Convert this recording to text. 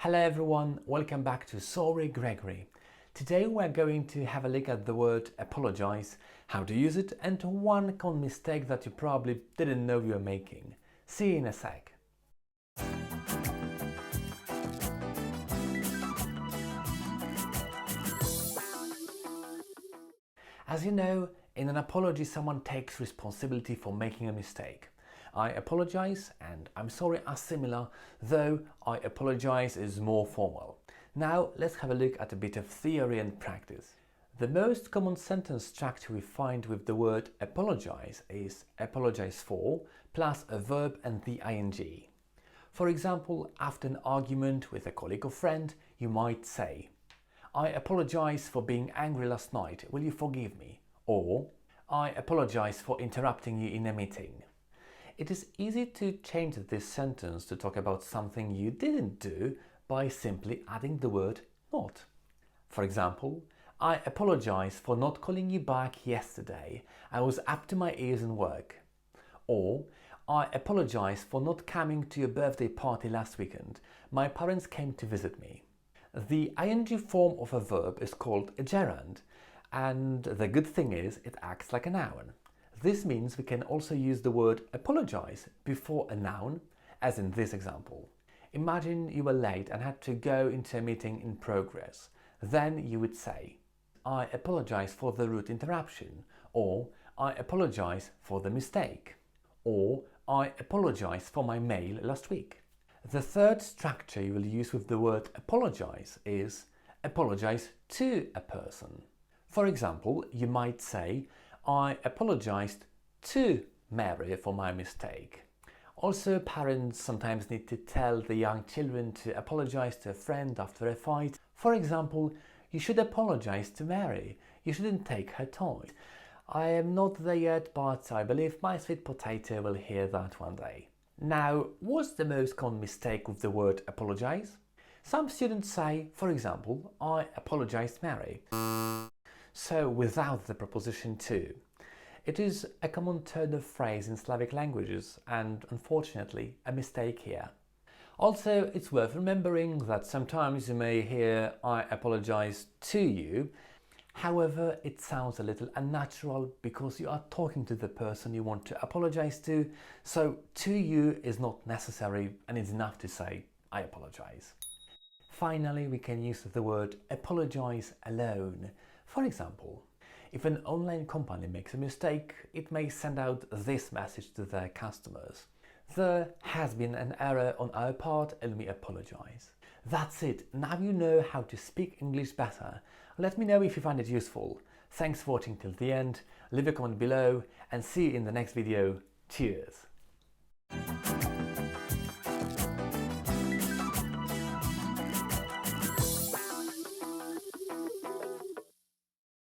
Hello everyone, welcome back to Sorry Gregory. Today we're going to have a look at the word apologise, how to use it, and one common mistake that you probably didn't know you were making. See you in a sec. As you know, in an apology someone takes responsibility for making a mistake. I apologise and I'm sorry are similar, though I apologise is more formal. Now let's have a look at a bit of theory and practice. The most common sentence structure we find with the word apologise is apologise for plus a verb and the ing. For example, after an argument with a colleague or friend, you might say, I apologise for being angry last night, will you forgive me? Or, I apologise for interrupting you in a meeting. It is easy to change this sentence to talk about something you didn't do by simply adding the word not. For example, I apologise for not calling you back yesterday. I was up to my ears in work. Or, I apologise for not coming to your birthday party last weekend. My parents came to visit me. The ing form of a verb is called a gerund, and the good thing is it acts like a noun. This means we can also use the word apologise before a noun, as in this example. Imagine you were late and had to go into a meeting in progress. Then you would say, I apologise for the rude interruption, or I apologise for the mistake, or I apologise for my mail last week. The third structure you will use with the word apologise is apologise to a person. For example, you might say, I apologised to Mary for my mistake. Also, parents sometimes need to tell the young children to apologise to a friend after a fight. For example, you should apologise to Mary. You shouldn't take her toy. I am not there yet, but I believe my sweet potato will hear that one day. Now, what's the most common mistake with the word apologise? Some students say, for example, I apologised Mary. So without the preposition to. It is a common turn of phrase in Slavic languages and, unfortunately, a mistake here. Also, it's worth remembering that sometimes you may hear I apologise to you. However, it sounds a little unnatural because you are talking to the person you want to apologise to, so to you is not necessary and it's enough to say I apologise. Finally, we can use the word apologise alone. For example, if an online company makes a mistake, it may send out this message to their customers. There has been an error on our part and we apologise. That's it, now you know how to speak English better. Let me know if you find it useful. Thanks for watching till the end, leave a comment below and see you in the next video. Cheers!